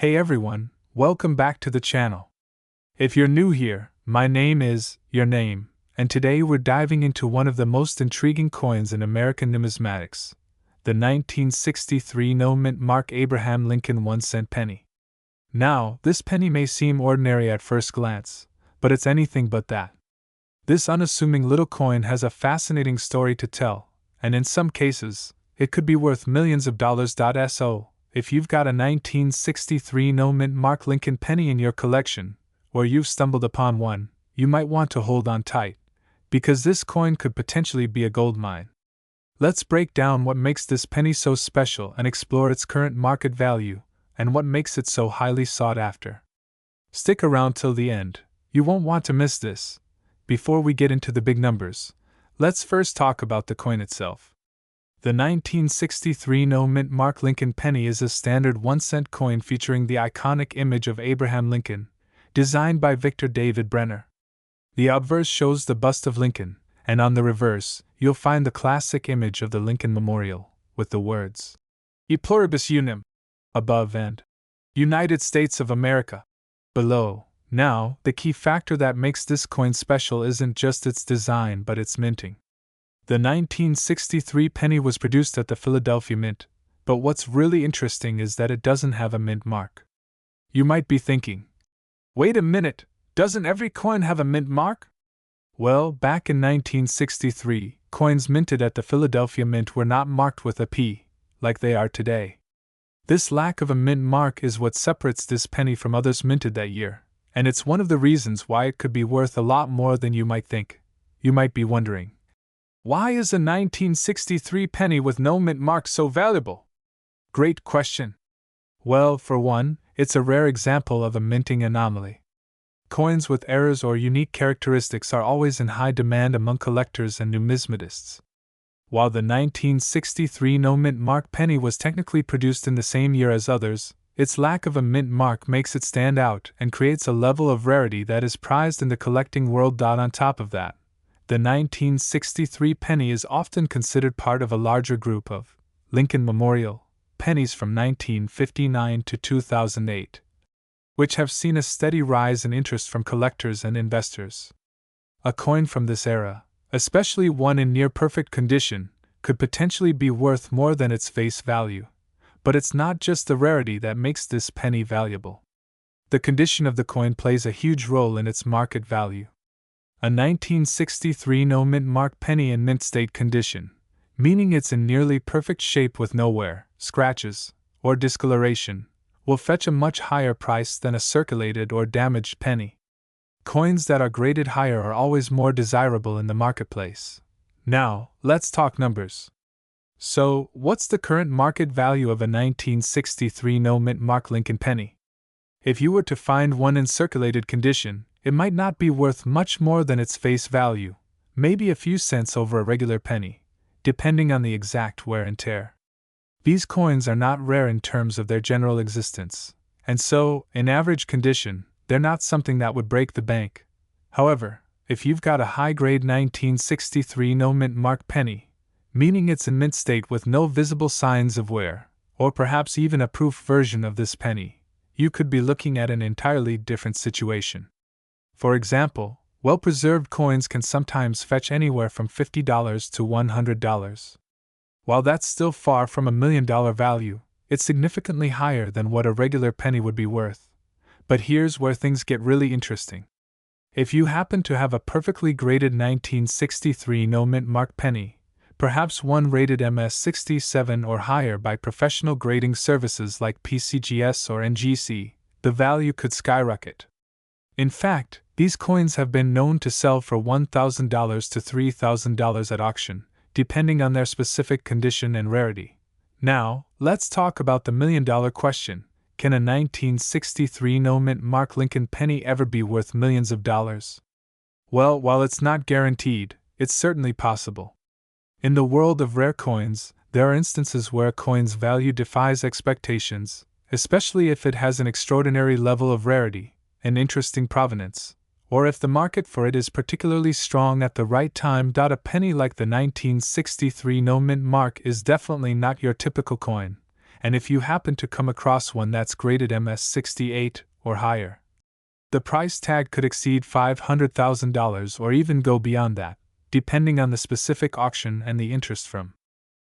Hey everyone, welcome back to the channel. If you're new here, my name is Your Name, and today we're diving into one of the most intriguing coins in American numismatics, the 1963 no-mint mark Abraham Lincoln 1-cent penny. Now, this penny may seem ordinary at first glance, but it's anything but that. This unassuming little coin has a fascinating story to tell, and in some cases, it could be worth millions of dollars. So, if you've got a 1963 no-mint mark Lincoln penny in your collection, or you've stumbled upon one, you might want to hold on tight, because this coin could potentially be a gold mine. Let's break down what makes this penny so special and explore its current market value, and what makes it so highly sought after. Stick around till the end, you won't want to miss this. Before we get into the big numbers, let's first talk about the coin itself. The 1963 no-mint mark Lincoln penny is a standard 1-cent coin featuring the iconic image of Abraham Lincoln, designed by Victor David Brenner. The obverse shows the bust of Lincoln, and on the reverse, you'll find the classic image of the Lincoln Memorial, with the words, E pluribus unum, above and United States of America, below. Now, the key factor that makes this coin special isn't just its design but its minting. The 1963 penny was produced at the Philadelphia Mint, but what's really interesting is that it doesn't have a mint mark. You might be thinking, wait a minute, doesn't every coin have a mint mark? Well, back in 1963, coins minted at the Philadelphia Mint were not marked with a P, like they are today. This lack of a mint mark is what separates this penny from others minted that year, and it's one of the reasons why it could be worth a lot more than you might think. You might be wondering, why is a 1963 penny with no mint mark so valuable? Great question. Well, for one, it's a rare example of a minting anomaly. Coins with errors or unique characteristics are always in high demand among collectors and numismatists. While the 1963 no-mint mark penny was technically produced in the same year as others, its lack of a mint mark makes it stand out and creates a level of rarity that is prized in the collecting world. On top of that, the 1963 penny is often considered part of a larger group of Lincoln Memorial pennies from 1959 to 2008, which have seen a steady rise in interest from collectors and investors. A coin from this era, especially one in near-perfect condition, could potentially be worth more than its face value. But it's not just the rarity that makes this penny valuable. The condition of the coin plays a huge role in its market value. A 1963 no-mint mark penny in mint state condition, meaning it's in nearly perfect shape with no wear, scratches, or discoloration, will fetch a much higher price than a circulated or damaged penny. Coins that are graded higher are always more desirable in the marketplace. Now, let's talk numbers. So, what's the current market value of a 1963 no-mint mark Lincoln penny? If you were to find one in circulated condition, it might not be worth much more than its face value, maybe a few cents over a regular penny, depending on the exact wear and tear. These coins are not rare in terms of their general existence, and so, in average condition, they're not something that would break the bank. However, if you've got a high-grade 1963 no-mint mark penny, meaning it's in mint state with no visible signs of wear, or perhaps even a proof version of this penny, you could be looking at an entirely different situation. For example, well-preserved coins can sometimes fetch anywhere from $50 to $100. While that's still far from $1 million value, it's significantly higher than what a regular penny would be worth. But here's where things get really interesting. If you happen to have a perfectly graded 1963 no-mint mark penny, perhaps one rated MS67 or higher by professional grading services like PCGS or NGC, the value could skyrocket. In fact, these coins have been known to sell for $1,000 to $3,000 at auction, depending on their specific condition and rarity. Now, let's talk about the million-dollar question. Can a 1963 no-mint mark Lincoln penny ever be worth millions of dollars? Well, while it's not guaranteed, it's certainly possible. In the world of rare coins, there are instances where a coin's value defies expectations, especially if it has an extraordinary level of rarity, an interesting provenance, or if the market for it is particularly strong at the right time. A penny like the 1963 no-mint mark is definitely not your typical coin, and if you happen to come across one that's graded MS68 or higher, the price tag could exceed $500,000 or even go beyond that, depending on the specific auction and the interest from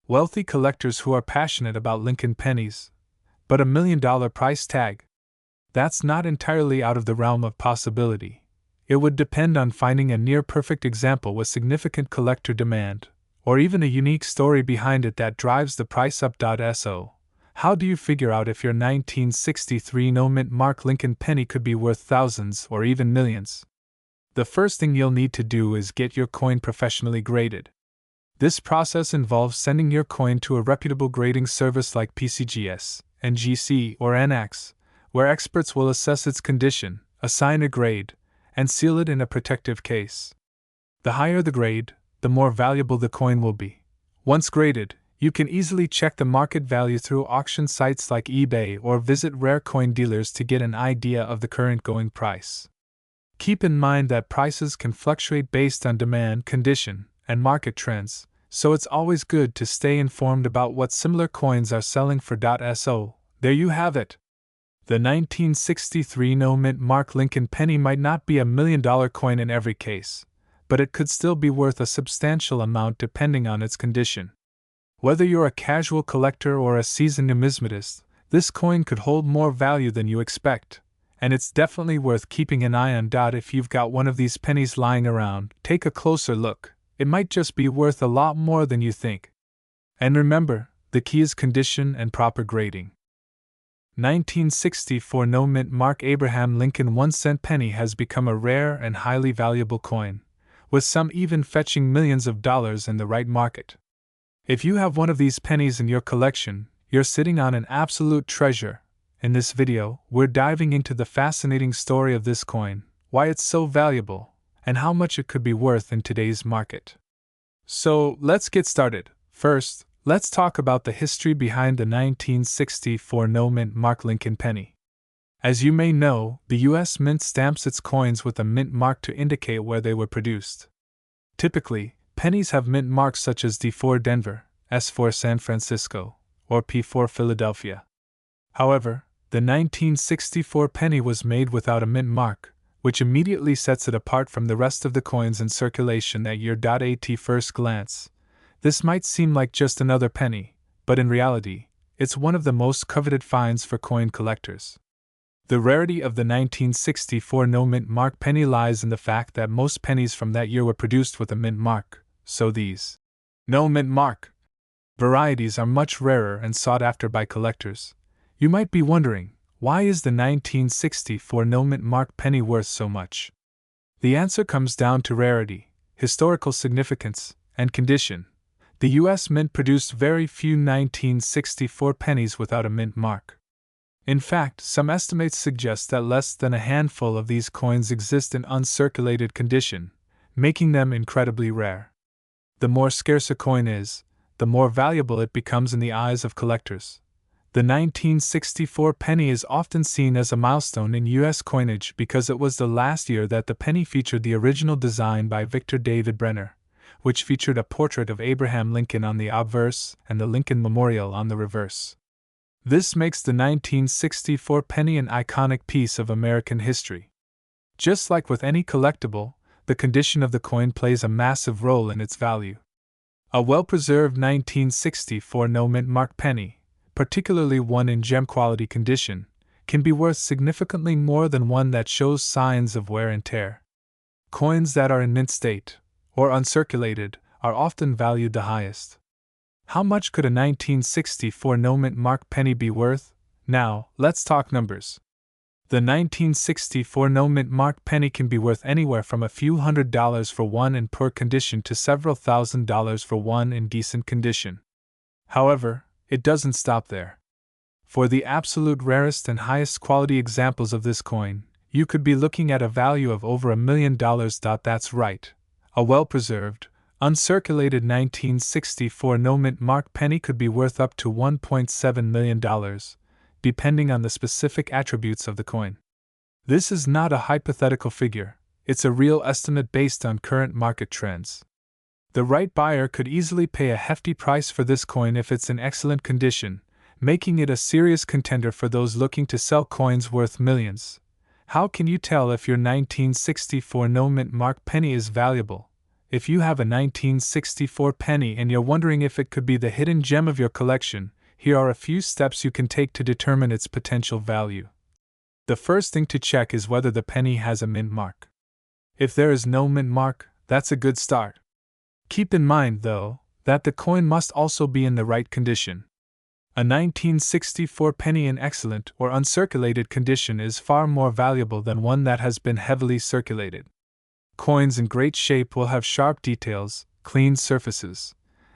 wealthy collectors who are passionate about Lincoln pennies. But $1 million price tag? That's not entirely out of the realm of possibility. It would depend on finding a near-perfect example with significant collector demand, or even a unique story behind it that drives the price up. So, how do you figure out if your 1963 no-mint mark Lincoln penny could be worth thousands or even millions? The first thing you'll need to do is get your coin professionally graded. This process involves sending your coin to a reputable grading service like PCGS, NGC, or NAX, where experts will assess its condition, assign a grade, and seal it in a protective case. The higher the grade, the more valuable the coin will be. Once graded, you can easily check the market value through auction sites like eBay or visit rare coin dealers to get an idea of the current going price. Keep in mind that prices can fluctuate based on demand, condition, and market trends, so it's always good to stay informed about what similar coins are selling for. So, there you have it. The 1963 no-mint mark Lincoln penny might not be $1 million coin in every case, but it could still be worth a substantial amount depending on its condition. Whether you're a casual collector or a seasoned numismatist, this coin could hold more value than you expect, and it's definitely worth keeping an eye on. If you've got one of these pennies lying around, take a closer look. It might just be worth a lot more than you think. And remember, the key is condition and proper grading. 1964 no-mint mark Abraham Lincoln 1-cent penny has become a rare and highly valuable coin, with some even fetching millions of dollars in the right market. If you have one of these pennies in your collection, you're sitting on an absolute treasure. In this video, we're diving into the fascinating story of this coin, why it's so valuable, and how much it could be worth in today's market. So, let's get started. First, let's talk about the history behind the 1964 no-mint mark Lincoln penny. As you may know, the U.S. Mint stamps its coins with a mint mark to indicate where they were produced. Typically, pennies have mint marks such as D4 Denver, S4 San Francisco, or P4 Philadelphia. However, the 1964 penny was made without a mint mark, which immediately sets it apart from the rest of the coins in circulation that year. At first glance, this might seem like just another penny, but in reality, it's one of the most coveted finds for coin collectors. The rarity of the 1964 no-mint mark penny lies in the fact that most pennies from that year were produced with a mint mark, so these no-mint mark varieties are much rarer and sought after by collectors. You might be wondering, why is the 1964 no-mint mark penny worth so much? The answer comes down to rarity, historical significance, and condition. The U.S. Mint produced very few 1964 pennies without a mint mark. In fact, some estimates suggest that less than a handful of these coins exist in uncirculated condition, making them incredibly rare. The more scarce a coin is, the more valuable it becomes in the eyes of collectors. The 1964 penny is often seen as a milestone in U.S. coinage because it was the last year that the penny featured the original design by Victor David Brenner, which featured a portrait of Abraham Lincoln on the obverse and the Lincoln Memorial on the reverse. This makes the 1964 penny an iconic piece of American history. Just like with any collectible, the condition of the coin plays a massive role in its value. A well-preserved 1964 no-mint mark penny, particularly one in gem-quality condition, can be worth significantly more than one that shows signs of wear and tear. Coins that are in mint state, or uncirculated, are often valued the highest. How much could a 1964 no-mint mark penny be worth? Now, let's talk numbers. The 1964 no-mint mark penny can be worth anywhere from a few $100s for one in poor condition to several $1,000s for one in decent condition. However, it doesn't stop there. For the absolute rarest and highest quality examples of this coin, you could be looking at a value of over $1 million. That's right. A well-preserved, uncirculated 1964 no-mint mark penny could be worth up to $1.7 million, depending on the specific attributes of the coin. This is not a hypothetical figure, it's a real estimate based on current market trends. The right buyer could easily pay a hefty price for this coin if it's in excellent condition, making it a serious contender for those looking to sell coins worth millions. How can you tell if your 1964 no-mint mark penny is valuable? If you have a 1964 penny and you're wondering if it could be the hidden gem of your collection, here are a few steps you can take to determine its potential value. The first thing to check is whether the penny has a mint mark. If there is no mint mark, that's a good start. Keep in mind, though, that the coin must also be in the right condition. A 1964 penny in excellent or uncirculated condition is far more valuable than one that has been heavily circulated. Coins in great shape will have sharp details, clean surfaces,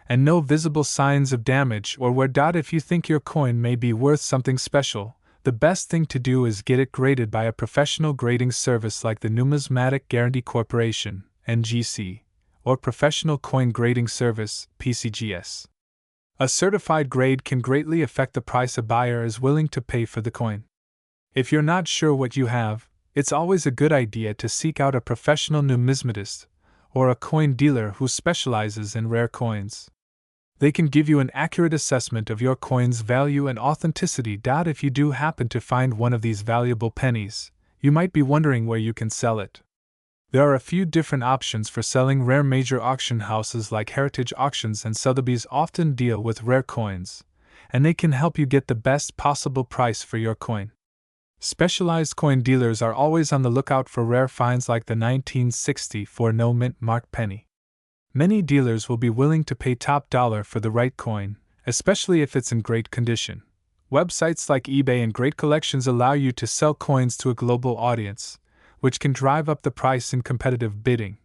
and no visible signs of damage or wear. If you think your coin may be worth something special, the best thing to do is get it graded by a professional grading service like the Numismatic Guarantee Corporation, NGC, or Professional Coin Grading Service, PCGS. A certified grade can greatly affect the price a buyer is willing to pay for the coin. If you're not sure what you have, it's always a good idea to seek out a professional numismatist or a coin dealer who specializes in rare coins. They can give you an accurate assessment of your coin's value and authenticity. If you do happen to find one of these valuable pennies, you might be wondering where you can sell it. There are a few different options for selling rare. Major auction houses like Heritage Auctions and Sotheby's often deal with rare coins, and they can help you get the best possible price for your coin. Specialized coin dealers are always on the lookout for rare finds like the 1964 no-mint mark penny. Many dealers will be willing to pay top dollar for the right coin, especially if it's in great condition. Websites like eBay and Great Collections allow you to sell coins to a global audience, which can drive up the price in competitive bidding.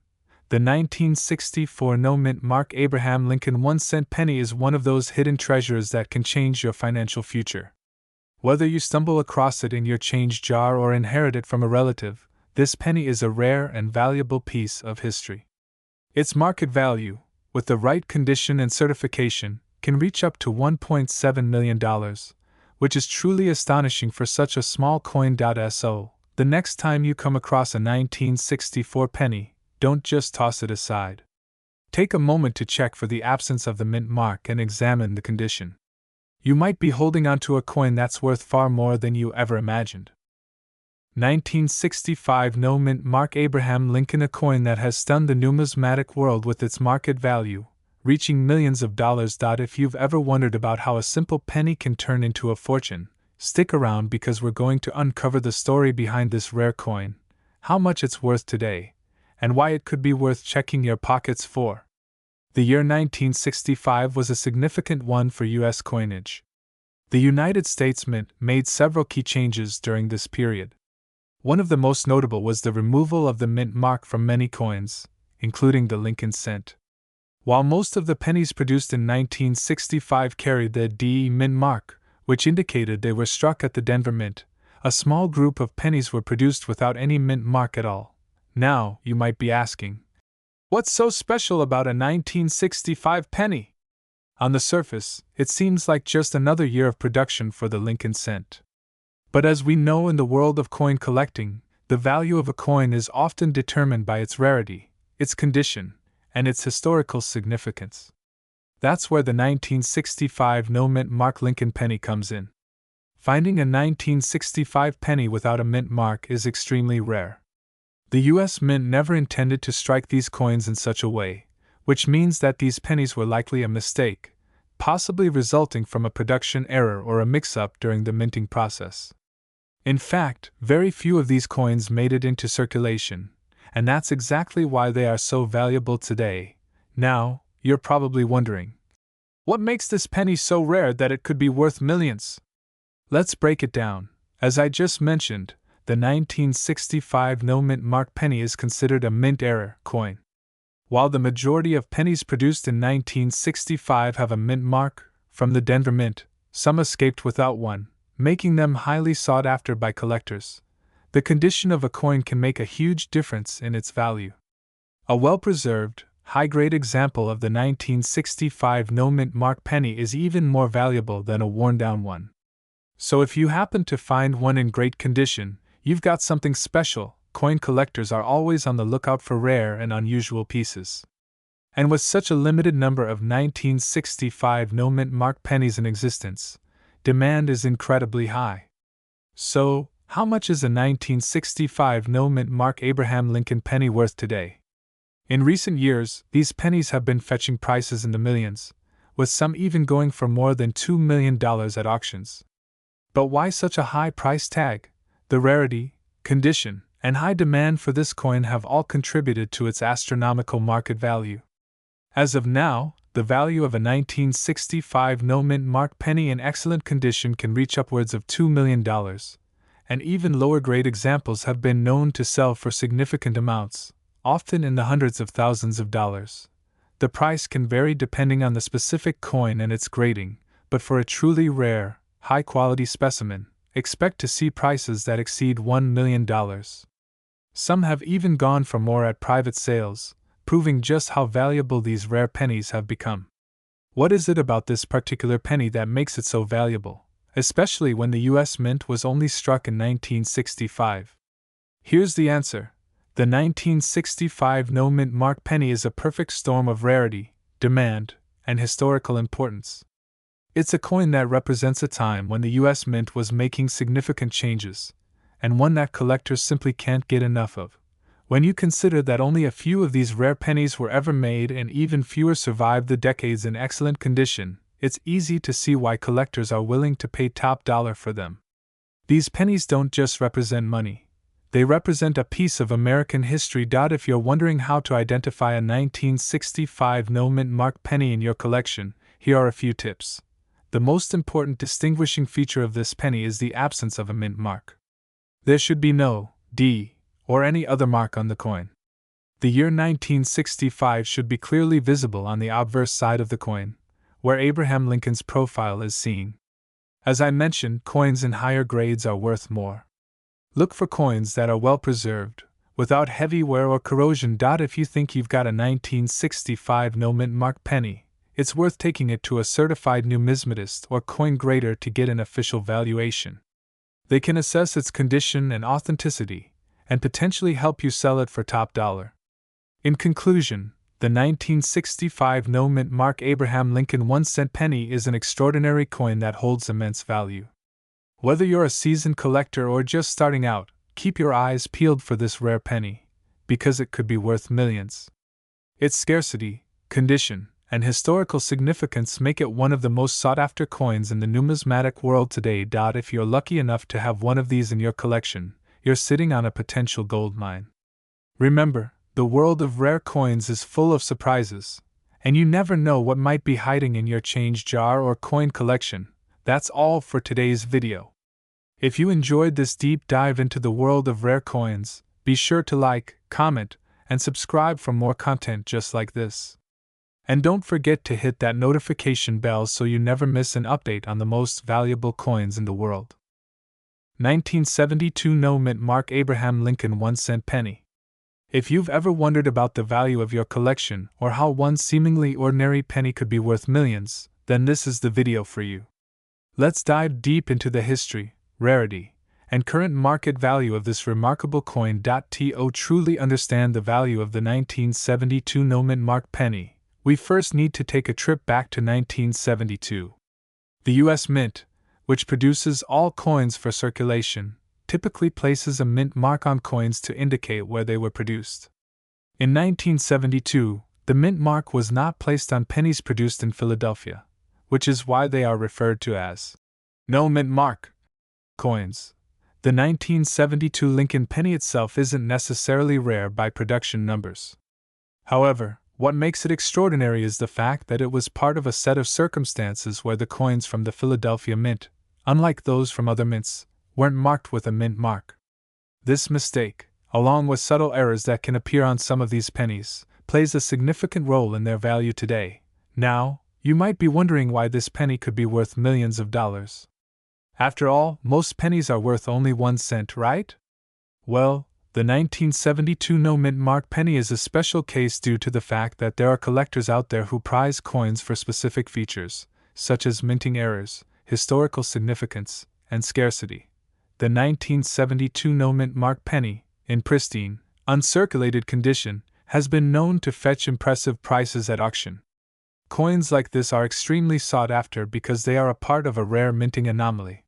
The 1964 no-mint mark Abraham Lincoln 1-cent penny is one of those hidden treasures that can change your financial future. Whether you stumble across it in your change jar or inherit it from a relative, this penny is a rare and valuable piece of history. Its market value, with the right condition and certification, can reach up to $1.7 million, which is truly astonishing for such a small coin. So, the next time you come across a 1964 penny, don't just toss it aside. Take a moment to check for the absence of the mint mark and examine the condition. You might be holding onto a coin that's worth far more than you ever imagined. 1965 no mint mark Abraham Lincoln, a coin that has stunned the numismatic world with its market value, reaching millions of dollars. If you've ever wondered about how a simple penny can turn into a fortune, stick around because we're going to uncover the story behind this rare coin, how much it's worth today, and why it could be worth checking your pockets for. The year 1965 was a significant one for U.S. coinage. The United States Mint made several key changes during this period. One of the most notable was the removal of the mint mark from many coins, including the Lincoln cent. While most of the pennies produced in 1965 carried the DE mint mark, which indicated they were struck at the Denver Mint, a small group of pennies were produced without any mint mark at all. Now, you might be asking, what's so special about a 1965 penny? On the surface, it seems like just another year of production for the Lincoln cent. But as we know in the world of coin collecting, the value of a coin is often determined by its rarity, its condition, and its historical significance. That's where the 1965 no-mint mark Lincoln penny comes in. Finding a 1965 penny without a mint mark is extremely rare. The U.S. Mint never intended to strike these coins in such a way, which means that these pennies were likely a mistake, possibly resulting from a production error or a mix-up during the minting process. In fact, very few of these coins made it into circulation, and that's exactly why they are so valuable today. Now, you're probably wondering, what makes this penny so rare that it could be worth millions? Let's break it down. As I just mentioned, the 1965 no-mint mark penny is considered a mint error coin. While the majority of pennies produced in 1965 have a mint mark from the Denver Mint, some escaped without one, making them highly sought after by collectors. The condition of a coin can make a huge difference in its value. A well-preserved, high-grade example of the 1965 no-mint mark penny is even more valuable than a worn-down one. So if you happen to find one in great condition, you've got something special. Coin collectors are always on the lookout for rare and unusual pieces. And with such a limited number of 1965 no-mint mark pennies in existence, demand is incredibly high. So, how much is a 1965 no-mint mark Abraham Lincoln penny worth today? In recent years, these pennies have been fetching prices in the millions, with some even going for more than $2 million at auctions. But why such a high price tag? The rarity, condition, and high demand for this coin have all contributed to its astronomical market value. As of now, the value of a 1965 no-mint mark penny in excellent condition can reach upwards of $2 million, and even lower-grade examples have been known to sell for significant amounts, often in the hundreds of thousands of dollars. The price can vary depending on the specific coin and its grading, but for a truly rare, high-quality specimen, expect to see prices that exceed $1 million. Some have even gone for more at private sales, proving just how valuable these rare pennies have become. What is it about this particular penny that makes it so valuable, especially when the U.S. Mint was only struck in 1965? Here's the answer. The 1965 no-mint mark penny is a perfect storm of rarity, demand, and historical importance. It's a coin that represents a time when the U.S. Mint was making significant changes, and one that collectors simply can't get enough of. When you consider that only a few of these rare pennies were ever made and even fewer survived the decades in excellent condition, it's easy to see why collectors are willing to pay top dollar for them. These pennies don't just represent money. They represent a piece of American history. If you're wondering how to identify a 1965 no-mint mark penny in your collection, here are a few tips. The most important distinguishing feature of this penny is the absence of a mint mark. There should be no D or any other mark on the coin. The year 1965 should be clearly visible on the obverse side of the coin, where Abraham Lincoln's profile is seen. As I mentioned, coins in higher grades are worth more. Look for coins that are well preserved, without heavy wear or corrosion. If you think you've got a 1965 no-mint mark penny, it's worth taking it to a certified numismatist or coin grader to get an official valuation. They can assess its condition and authenticity, and potentially help you sell it for top dollar. In conclusion, the 1965 no-mint mark Abraham Lincoln 1-cent penny is an extraordinary coin that holds immense value. Whether you're a seasoned collector or just starting out, keep your eyes peeled for this rare penny, because it could be worth millions. Its scarcity, condition, and historical significance make it one of the most sought-after coins in the numismatic world today. If you're lucky enough to have one of these in your collection, you're sitting on a potential gold mine. Remember, the world of rare coins is full of surprises, and you never know what might be hiding in your change jar or coin collection. That's all for today's video. If you enjoyed this deep dive into the world of rare coins, be sure to like, comment, and subscribe for more content just like this. And don't forget to hit that notification bell so you never miss an update on the most valuable coins in the world. 1972 no-mint mark Abraham Lincoln 1-cent penny. If you've ever wondered about the value of your collection or how one seemingly ordinary penny could be worth millions, then this is the video for you. Let's dive deep into the history, rarity, and current market value of this remarkable coin. To truly understand the value of the 1972 no-mint mark penny, we first need to take a trip back to 1972. The U.S. Mint, which produces all coins for circulation, typically places a mint mark on coins to indicate where they were produced. In 1972, the mint mark was not placed on pennies produced in Philadelphia, which is why they are referred to as no mint mark coins. The 1972 Lincoln penny itself isn't necessarily rare by production numbers. However, what makes it extraordinary is the fact that it was part of a set of circumstances where the coins from the Philadelphia Mint, unlike those from other mints, weren't marked with a mint mark. This mistake, along with subtle errors that can appear on some of these pennies, plays a significant role in their value today. Now, you might be wondering why this penny could be worth millions of dollars. After all, most pennies are worth only 1 cent, right? Well, the 1972 no-mint mark penny is a special case due to the fact that there are collectors out there who prize coins for specific features, such as minting errors, historical significance, and scarcity. The 1972 no-mint mark penny, in pristine, uncirculated condition, has been known to fetch impressive prices at auction. Coins like this are extremely sought after because they are a part of a rare minting anomaly.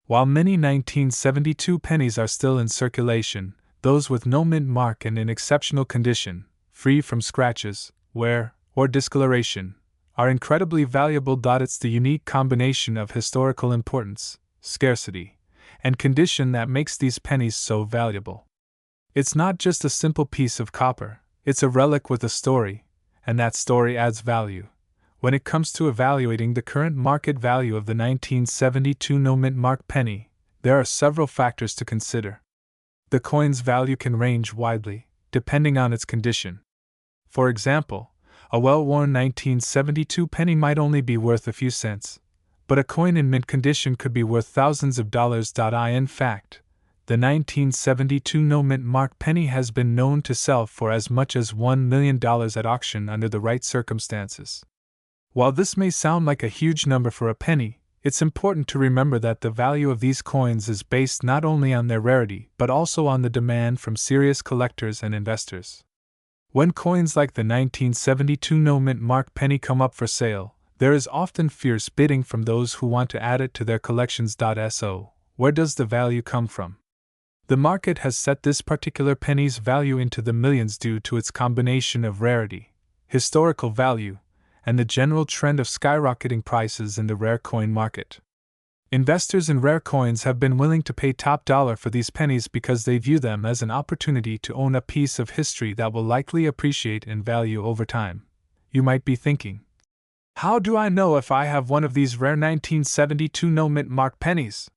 While many 1972 pennies are still in circulation, those with no mint mark and in exceptional condition, free from scratches, wear, or discoloration, are incredibly valuable. It's the unique combination of historical importance, scarcity, and condition that makes these pennies so valuable. It's not just a simple piece of copper, it's a relic with a story, and that story adds value. When it comes to evaluating the current market value of the 1972 no-mint mark penny, there are several factors to consider. The coin's value can range widely, depending on its condition. For example, a well-worn 1972 penny might only be worth a few cents, but a coin in mint condition could be worth thousands of dollars. In fact, the 1972 no-mint mark penny has been known to sell for as much as $1 million at auction under the right circumstances. While this may sound like a huge number for a penny, it's important to remember that the value of these coins is based not only on their rarity but also on the demand from serious collectors and investors. When coins like the 1972 no-mint mark penny come up for sale, there is often fierce bidding from those who want to add it to their collections. So, where does the value come from? The market has set this particular penny's value into the millions due to its combination of rarity, historical value, and the general trend of skyrocketing prices in the rare coin market. Investors in rare coins have been willing to pay top dollar for these pennies because they view them as an opportunity to own a piece of history that will likely appreciate in value over time. You might be thinking, how do I know if I have one of these rare 1972 no-mint mark pennies?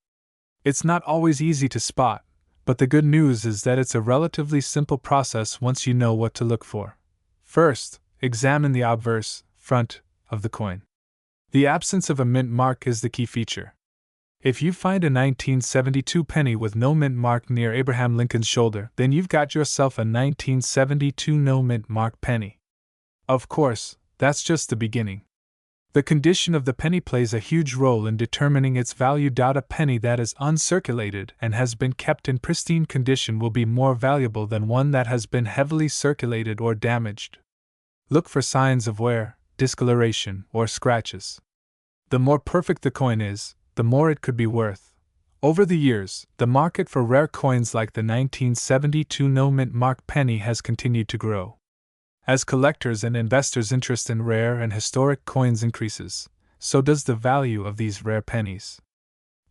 It's not always easy to spot, but the good news is that it's a relatively simple process once you know what to look for. First, examine the obverse, front, of the coin. The absence of a mint mark is the key feature. If you find a 1972 penny with no mint mark near Abraham Lincoln's shoulder, then you've got yourself a 1972 no mint mark penny. Of course, that's just the beginning. The condition of the penny plays a huge role in determining its value. A penny that is uncirculated and has been kept in pristine condition will be more valuable than one that has been heavily circulated or damaged. Look for signs of wear, discoloration, or scratches. The more perfect the coin is, the more it could be worth. Over the years, the market for rare coins like the 1972 no-mint mark penny has continued to grow. As collectors and investors' interest in rare and historic coins increases, so does the value of these rare pennies.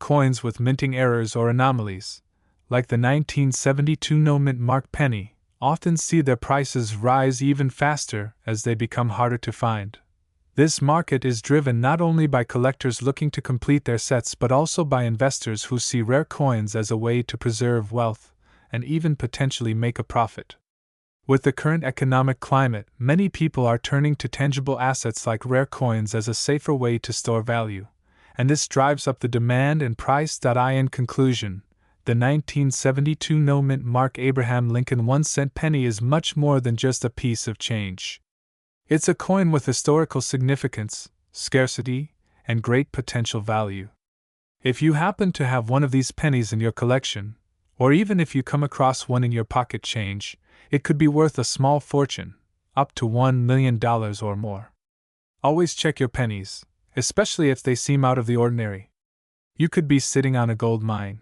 Coins with minting errors or anomalies, like the 1972 no-mint mark penny, often see their prices rise even faster as they become harder to find. This market is driven not only by collectors looking to complete their sets but also by investors who see rare coins as a way to preserve wealth and even potentially make a profit. With the current economic climate, many people are turning to tangible assets like rare coins as a safer way to store value, and this drives up the demand and price. In conclusion, the 1972 no-mint mark Abraham Lincoln 1-cent penny is much more than just a piece of change. It's a coin with historical significance, scarcity, and great potential value. If you happen to have one of these pennies in your collection, or even if you come across one in your pocket change, it could be worth a small fortune, up to $1 million or more. Always check your pennies, especially if they seem out of the ordinary. You could be sitting on a gold mine.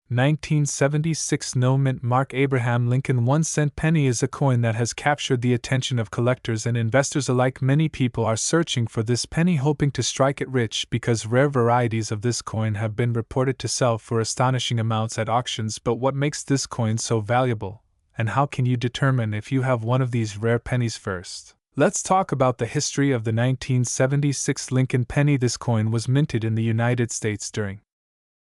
1976 no-mint mark Abraham Lincoln 1-cent penny is a coin that has captured the attention of collectors and investors alike. Many people are searching for this penny, hoping to strike it rich because rare varieties of this coin have been reported to sell for astonishing amounts at auctions. But what makes this coin so valuable, and how can you determine if you have one of these rare pennies? First, let's talk about the history of the 1976 Lincoln penny. This coin was minted in the United States during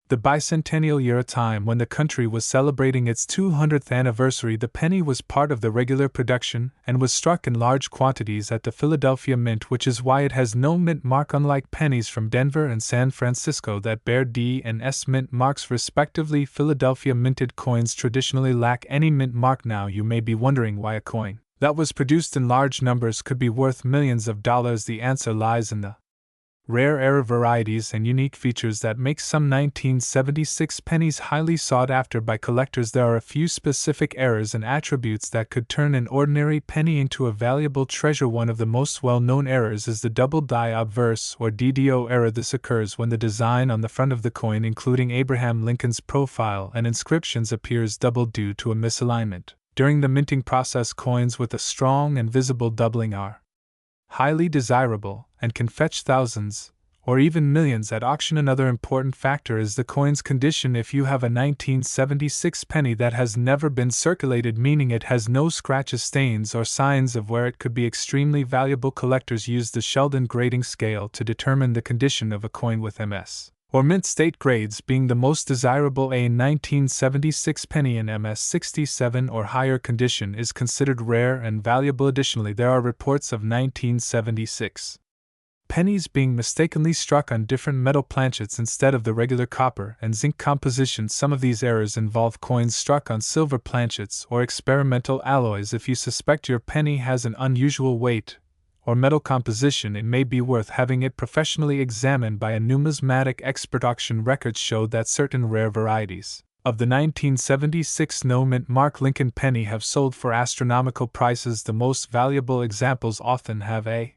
the bicentennial year, a time when the country was celebrating its 200th anniversary. The penny was part of the regular production and was struck in large quantities at the Philadelphia Mint, which is why it has no mint mark, unlike pennies from Denver and San Francisco that bear D and S mint marks respectively. Philadelphia minted coins traditionally lack any mint mark. Now you may be wondering why a coin that was produced in large numbers could be worth millions of dollars. The answer lies in the Rare error varieties and unique features that make some 1976 pennies highly sought after by collectors. There are a few specific errors and attributes that could turn an ordinary penny into a valuable treasure. One of the most well-known errors is the double die obverse or DDO error. This occurs when the design on the front of the coin, including Abraham Lincoln's profile and inscriptions, appears doubled due to a misalignment. During the minting process, coins with a strong and visible doubling are highly desirable and can fetch thousands, or even millions at auction. Another important factor is the coin's condition. If you have a 1976 penny that has never been circulated, meaning it has no scratches, stains, or signs of wear, it could be extremely valuable. Collectors use the Sheldon grading scale to determine the condition of a coin, with MS or mint state grades being the most desirable. A 1976 penny in MS 67 or higher condition is considered rare and valuable. Additionally, there are reports of 1976 pennies being mistakenly struck on different metal planchets instead of the regular copper and zinc composition. Some of these errors involve coins struck on silver planchets or experimental alloys. If you suspect your penny has an unusual weight or metal composition, it may be worth having it professionally examined by a numismatic expert. Auction records show that certain rare varieties of the 1976 no-mint mark Lincoln penny have sold for astronomical prices. The most valuable examples often have a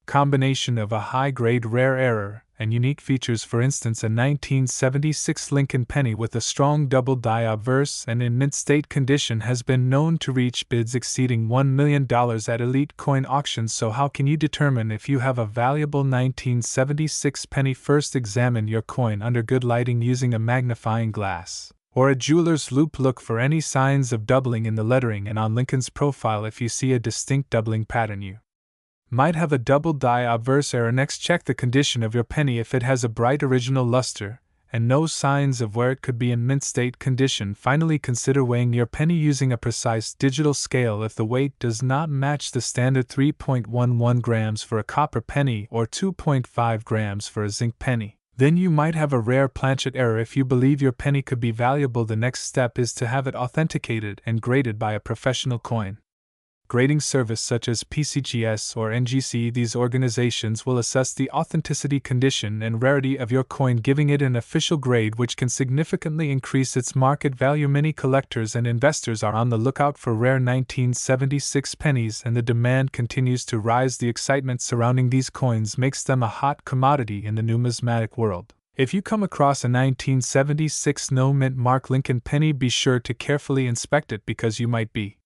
combination of a high-grade rare error and unique features. For instance, a 1976 Lincoln penny with a strong double die obverse and in mint state condition has been known to reach bids exceeding $1 million at elite coin auctions. So how can you determine if you have a valuable 1976 penny? First, examine your coin under good lighting using a magnifying glass or a jeweler's loupe. Look for any signs of doubling in the lettering and on Lincoln's profile. If you see a distinct doubling pattern, you might have a double die obverse error. Next, check the condition of your penny. If it has a bright original luster and no signs of wear, it could be in mint state condition. Finally, consider weighing your penny using a precise digital scale. If the weight does not match the standard 3.11 grams for a copper penny or 2.5 grams for a zinc penny, then you might have a rare planchet error. If you believe your penny could be valuable, the next step is to have it authenticated and graded by a professional coin grading service such as PCGS or NGC. These organizations will assess the authenticity, condition, and rarity of your coin, giving it an official grade which can significantly increase its market value. Many collectors and investors are on the lookout for rare 1976 pennies, and the demand continues to rise. The excitement surrounding these coins makes them a hot commodity in the numismatic world. If you come across a 1976 no-mint mark Lincoln penny, be sure to carefully inspect it, because you might be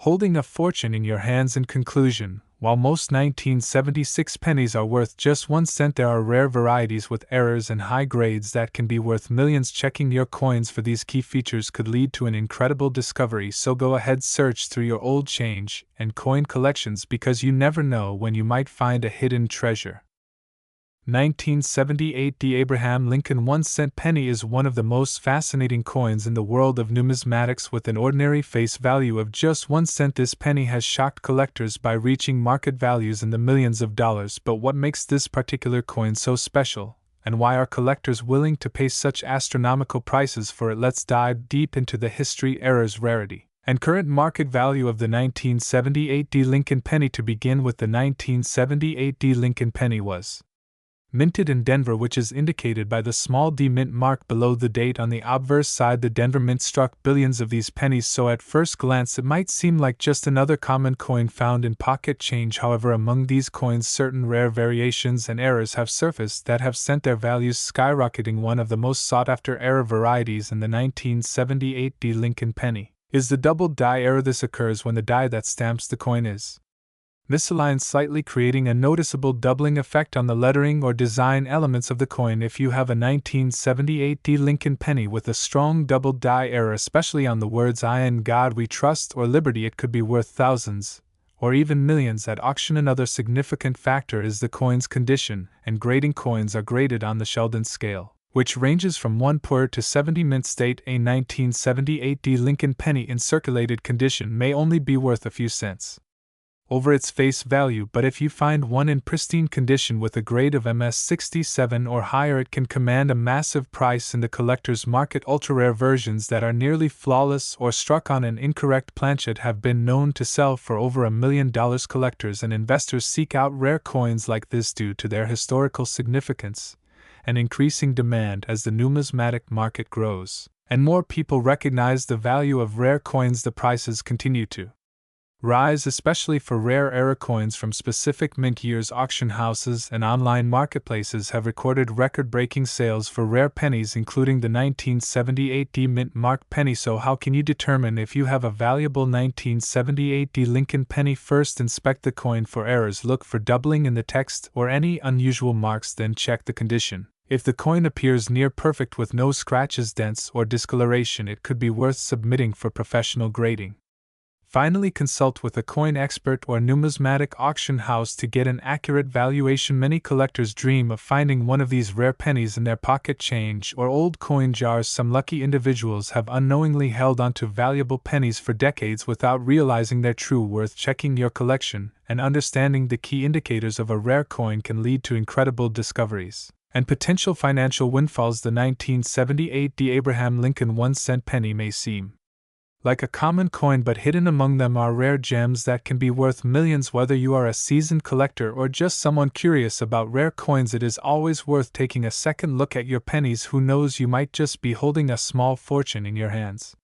holding a fortune in your hands. In conclusion, while most 1976 pennies are worth just 1 cent, there are rare varieties with errors and high grades that can be worth millions. Checking your coins for these key features could lead to an incredible discovery. So go ahead, search through your old change and coin collections, because you never know when you might find a hidden treasure. 1978 The Abraham Lincoln 1-cent penny is one of the most fascinating coins in the world of numismatics. With an ordinary face value of just 1 cent, this penny has shocked collectors by reaching market values in the millions of dollars. But what makes this particular coin so special, and why are collectors willing to pay such astronomical prices for it? Let's dive deep into the history, errors, rarity, and current market value of the 1978 Lincoln penny. To begin with, the 1978 Lincoln penny was minted in Denver, which is indicated by the small D mint mark below the date on the obverse side. The Denver Mint struck billions of these pennies, so at first glance it might seem like just another common coin found in pocket change. However, among these coins, certain rare variations and errors have surfaced that have sent their values skyrocketing. One of the most sought-after error varieties in the 1978 Lincoln penny is the double die error. This occurs when the die that stamps the coin is misaligned slightly, creating a noticeable doubling effect on the lettering or design elements of the coin. If you have a 1978 Lincoln penny with a strong double die error, especially on the words "I in God We Trust" or "Liberty," it could be worth thousands or even millions at auction. Another significant factor is the coin's condition and grading. Coins are graded on the Sheldon scale, which ranges from 1 poor to 70 mint state. A 1978 Lincoln penny in circulated condition may only be worth a few cents over its face value, but if you find one in pristine condition with a grade of MS67 or higher, it can command a massive price in the collector's market. Ultra-rare versions that are nearly flawless or struck on an incorrect planchet have been known to sell for over $1 million. Collectors and investors seek out rare coins like this due to their historical significance and increasing demand as the numismatic market grows, and more people recognize the value of rare coins. The prices continue to rise, especially for rare era coins from specific mint years. Auction houses and online marketplaces have recorded record-breaking sales for rare pennies, including the 1978 D mint mark penny. So how can you determine if you have a valuable 1978 D Lincoln penny? First, inspect the coin for errors. Look for doubling in the text or any unusual marks, then check the condition. If the coin appears near perfect with no scratches, dents, or discoloration, it could be worth submitting for professional grading. Finally, consult with a coin expert or numismatic auction house to get an accurate valuation. Many collectors dream of finding one of these rare pennies in their pocket change or old coin jars. Some lucky individuals have unknowingly held onto valuable pennies for decades without realizing their true worth. Checking your collection and understanding the key indicators of a rare coin can lead to incredible discoveries and potential financial windfalls. The 1978 D Abraham Lincoln 1-cent penny may seem like a common coin, but hidden among them are rare gems that can be worth millions. Whether you are a seasoned collector or just someone curious about rare coins, it is always worth taking a second look at your pennies. Who knows, you might just be holding a small fortune in your hands.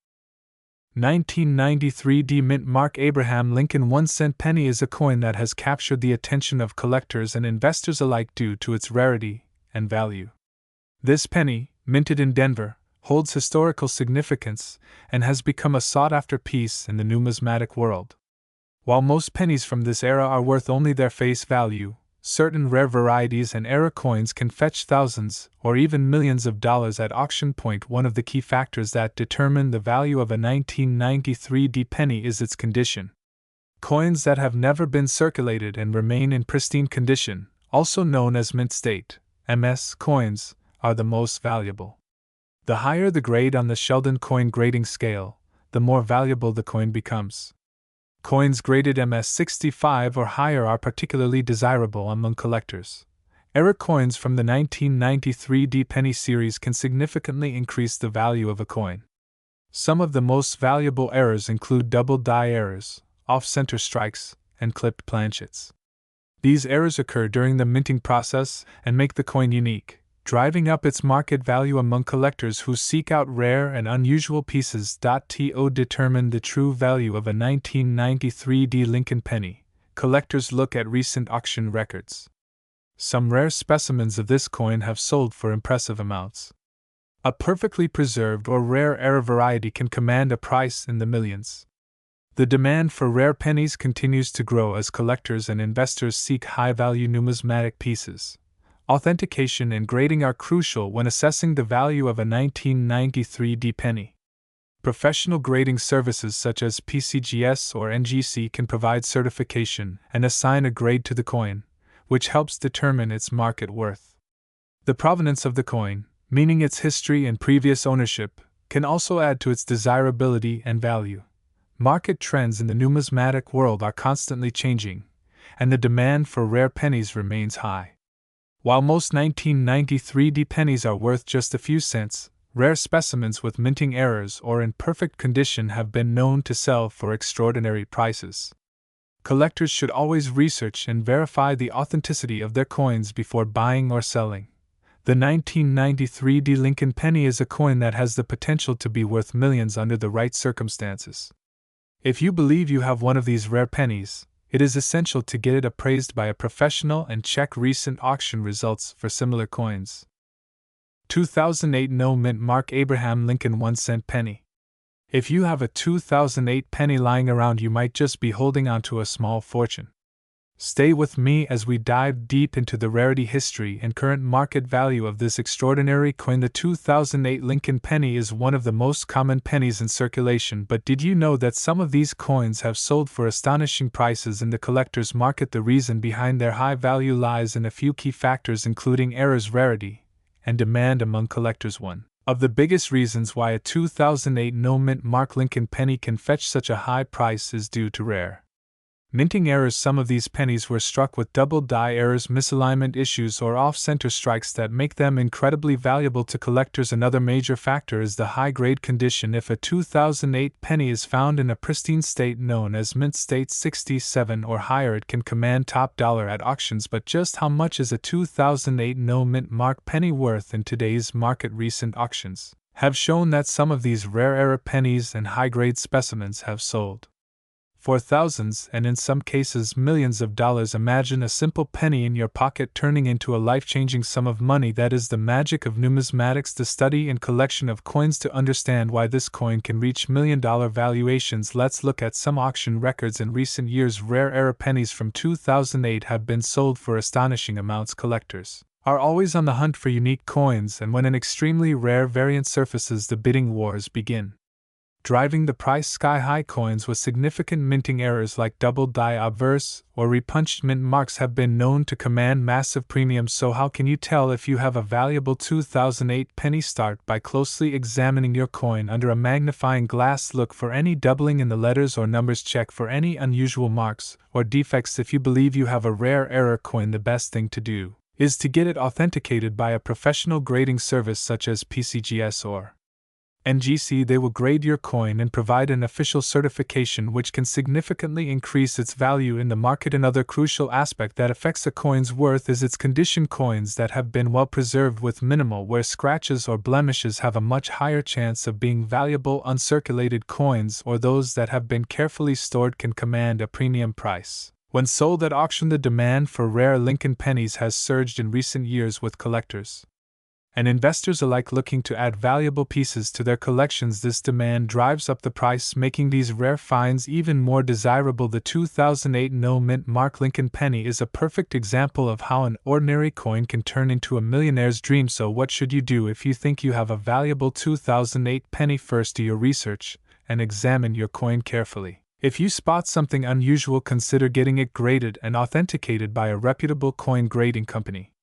1993 D mint mark Abraham Lincoln 1-cent penny is a coin that has captured the attention of collectors and investors alike due to its rarity and value. This penny, minted in Denver, holds historical significance and has become a sought-after piece in the numismatic world. While most pennies from this era are worth only their face value, certain rare varieties and era coins can fetch thousands or even millions of dollars at auction. One of the key factors that determine the value of a 1993 D penny is its condition. Coins that have never been circulated and remain in pristine condition, also known as mint state (MS) coins, are the most valuable. The higher the grade on the Sheldon coin grading scale, the more valuable the coin becomes. Coins graded MS65 or higher are particularly desirable among collectors. Era coins from the 1993 D penny series can significantly increase the value of a coin. Some of the most valuable errors include double die errors, off-center strikes, and clipped planchets. These errors occur during the minting process and make the coin unique, driving up its market value among collectors who seek out rare and unusual pieces. To determine the true value of a 1993 D Lincoln penny, collectors look at recent auction records. Some rare specimens of this coin have sold for impressive amounts. A perfectly preserved or rare era variety can command a price in the millions. The demand for rare pennies continues to grow as collectors and investors seek high-value numismatic pieces. Authentication and grading are crucial when assessing the value of a 1993 D penny. Professional grading services such as PCGS or NGC can provide certification and assign a grade to the coin, which helps determine its market worth. The provenance of the coin, meaning its history and previous ownership, can also add to its desirability and value. Market trends in the numismatic world are constantly changing, and the demand for rare pennies remains high. While most 1993 D pennies are worth just a few cents, rare specimens with minting errors or in perfect condition have been known to sell for extraordinary prices. Collectors should always research and verify the authenticity of their coins before buying or selling. The 1993 D Lincoln penny is a coin that has the potential to be worth millions under the right circumstances. If you believe you have one of these rare pennies, it is essential to get it appraised by a professional and check recent auction results for similar coins. 2008 No mint mark Abraham Lincoln 1-cent penny. If you have a 2008 penny lying around, you might just be holding onto a small fortune. Stay with me as we dive deep into the rarity, history, and current market value of this extraordinary coin. The 2008 Lincoln penny is one of the most common pennies in circulation, but did you know that some of these coins have sold for astonishing prices in the collector's market? The reason behind their high value lies in a few key factors, including errors, rarity, and demand among collectors. One of the biggest reasons why a 2008 no mint mark Lincoln penny can fetch such a high price is due to rare Minting errors. Some of these pennies were struck with double die errors, misalignment issues, or off-center strikes that make them incredibly valuable to collectors. Another major factor is the high-grade condition. If a 2008 penny is found in a pristine state known as mint state 67 or higher, it can command top dollar at auctions. But just how much is a 2008 no mint mark penny worth in today's market? Recent auctions have shown that some of these rare era pennies and high-grade specimens have sold for thousands and in some cases millions of dollars. Imagine a simple penny in your pocket turning into a life-changing sum of money. That is the magic of numismatics, the study and collection of coins. To understand why this coin can reach million-dollar valuations, let's look at some auction records in recent years. Rare era pennies from 2008 have been sold for astonishing amounts. Collectors are always on the hunt for unique coins, and when an extremely rare variant surfaces, the bidding wars begin, driving the price sky high. Coins with significant minting errors like double die obverse or repunched mint marks have been known to command massive premiums. So how can you tell if you have a valuable 2008 penny? Start by closely examining your coin under a magnifying glass. Look for any doubling in the letters or numbers. Check for any unusual marks or defects. If you believe you have a rare error coin, the best thing to do is to get it authenticated by a professional grading service such as PCGS or NGC. They will grade your coin and provide an official certification which can significantly increase its value in the market. Another crucial aspect that affects a coin's worth is its condition. Coins that have been well preserved with minimal wear, scratches, or blemishes have a much higher chance of being valuable. Uncirculated coins or those that have been carefully stored can command a premium price when sold at auction. The demand for rare Lincoln pennies has surged in recent years, with collectors and investors alike looking to add valuable pieces to their collections. This demand drives up the price, making these rare finds even more desirable. The 2008 no mint mark Lincoln penny is a perfect example of how an ordinary coin can turn into a millionaire's dream. So what should you do if you think you have a valuable 2008 penny? First, do your research and examine your coin carefully. If you spot something unusual, consider getting it graded and authenticated by a reputable coin grading company.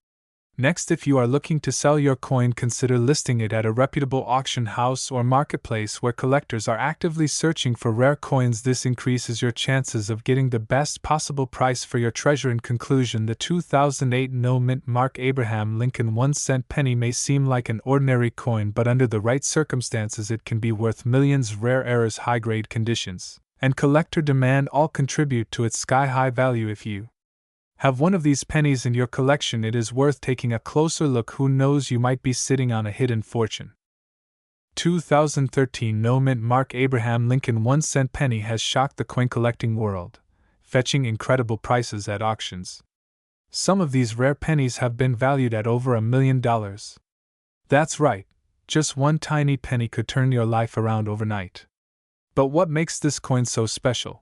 Next, if you are looking to sell your coin, consider listing it at a reputable auction house or marketplace where collectors are actively searching for rare coins. This increases your chances of getting the best possible price for your treasure. In conclusion, the 2008 no mint mark Abraham Lincoln 1-cent penny may seem like an ordinary coin, but under the right circumstances it can be worth millions. Rare errors, high-grade conditions, and collector demand all contribute to its sky-high value. If you have one of these pennies in your collection, it is worth taking a closer look. Who knows, you might be sitting on a hidden fortune. 2013 no mint mark Abraham Lincoln 1-cent penny has shocked the coin collecting world, fetching incredible prices at auctions. Some of these rare pennies have been valued at over $1 million. That's right, just one tiny penny could turn your life around overnight. But what makes this coin so special?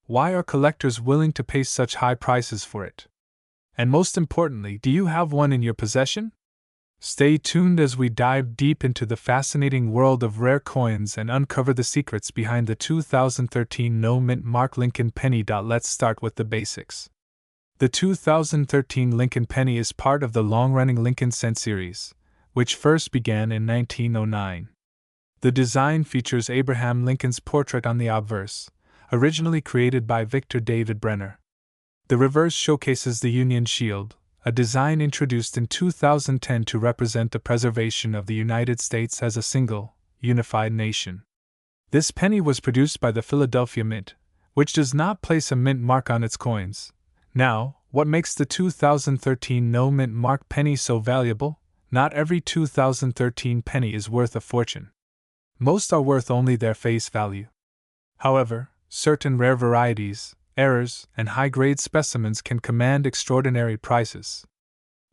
Why are collectors willing to pay such high prices for it? And most importantly, do you have one in your possession? Stay tuned as we dive deep into the fascinating world of rare coins and uncover the secrets behind the 2013 no mint mark Lincoln penny. Let's start with the basics. The 2013 Lincoln penny is part of the long-running Lincoln cent series, which first began in 1909. The design features Abraham Lincoln's portrait on the obverse, originally created by Victor David Brenner. The reverse showcases the Union Shield, a design introduced in 2010 to represent the preservation of the United States as a single, unified nation. This penny was produced by the Philadelphia Mint, which does not place a mint mark on its coins. Now, what makes the 2013 no mint mark penny so valuable? Not every 2013 penny is worth a fortune. Most are worth only their face value. However, certain rare varieties, errors, and high-grade specimens can command extraordinary prices.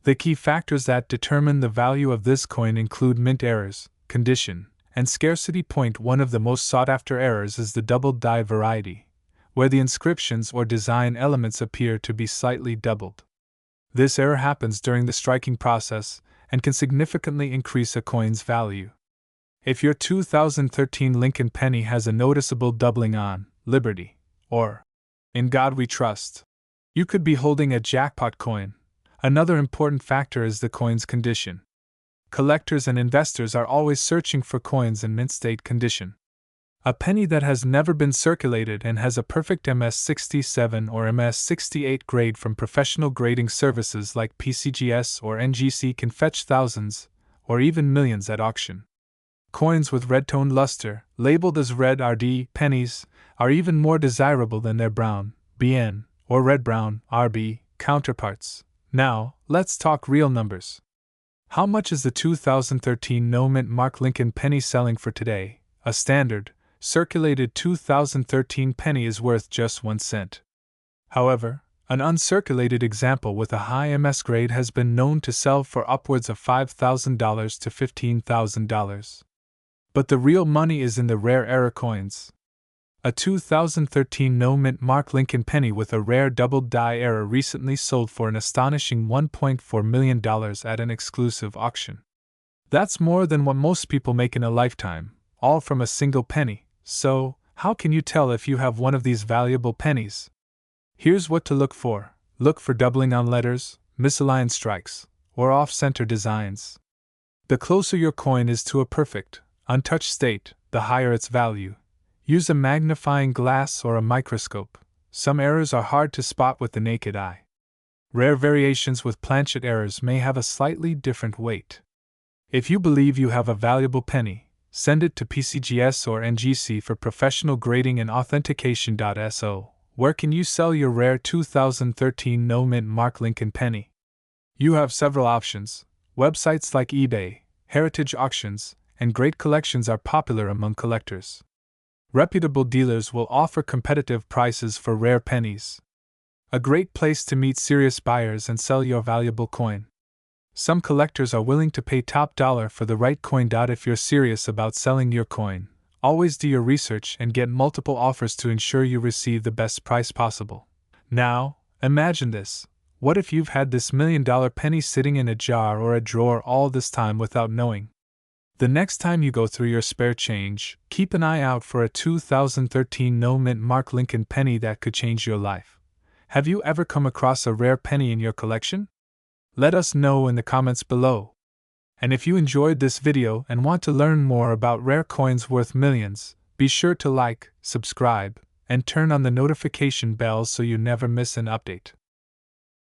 The key factors that determine the value of this coin include mint errors, condition, and scarcity. One of the most sought-after errors is the double die variety, where the inscriptions or design elements appear to be slightly doubled. This error happens during the striking process and can significantly increase a coin's value. If your 2013 Lincoln penny has a noticeable doubling on Liberty, or In God We Trust, you could be holding a jackpot coin. Another important factor is the coin's condition. Collectors and investors are always searching for coins in mint state condition. A penny that has never been circulated and has a perfect MS67 or MS68 grade from professional grading services like PCGS or NGC can fetch thousands, or even millions at auction. Coins with red-toned luster, labeled as red RD pennies, are even more desirable than their brown, BN, or red-brown, RB, counterparts. Now, let's talk real numbers. How much is the 2013 no-mint Mark Lincoln penny selling for today? A standard, circulated 2013 penny is worth just 1 cent. However, an uncirculated example with a high MS grade has been known to sell for upwards of $5,000 to $15,000. But the real money is in the rare era coins. A 2013 no-mint Mark Lincoln penny with a rare doubled die era recently sold for an astonishing $1.4 million at an exclusive auction. That's more than what most people make in a lifetime, all from a single penny. So, how can you tell if you have one of these valuable pennies? Here's what to look for. Look for doubling on letters, misaligned strikes, or off-center designs. The closer your coin is to a perfect, untouched state, the higher its value. Use a magnifying glass or a microscope. Some errors are hard to spot with the naked eye. Rare variations with planchet errors may have a slightly different weight. If you believe you have a valuable penny, send it to PCGS or NGC for professional grading and authentication. So, where can you sell your rare 2013 no-mint Mark Lincoln penny? You have several options. Websites like eBay, heritage auctions, and great collections are popular among collectors. Reputable dealers will offer competitive prices for rare pennies. A great place to meet serious buyers and sell your valuable coin. Some collectors are willing to pay top dollar for the right coin. If you're serious about selling your coin, always do your research and get multiple offers to ensure you receive the best price possible. Now, imagine this. What if you've had this $1 million penny sitting in a jar or a drawer all this time without knowing? The next time you go through your spare change, keep an eye out for a 2013 no-mint Mark Lincoln penny that could change your life. Have you ever come across a rare penny in your collection? Let us know in the comments below. And if you enjoyed this video and want to learn more about rare coins worth millions, be sure to like, subscribe, and turn on the notification bell so you never miss an update.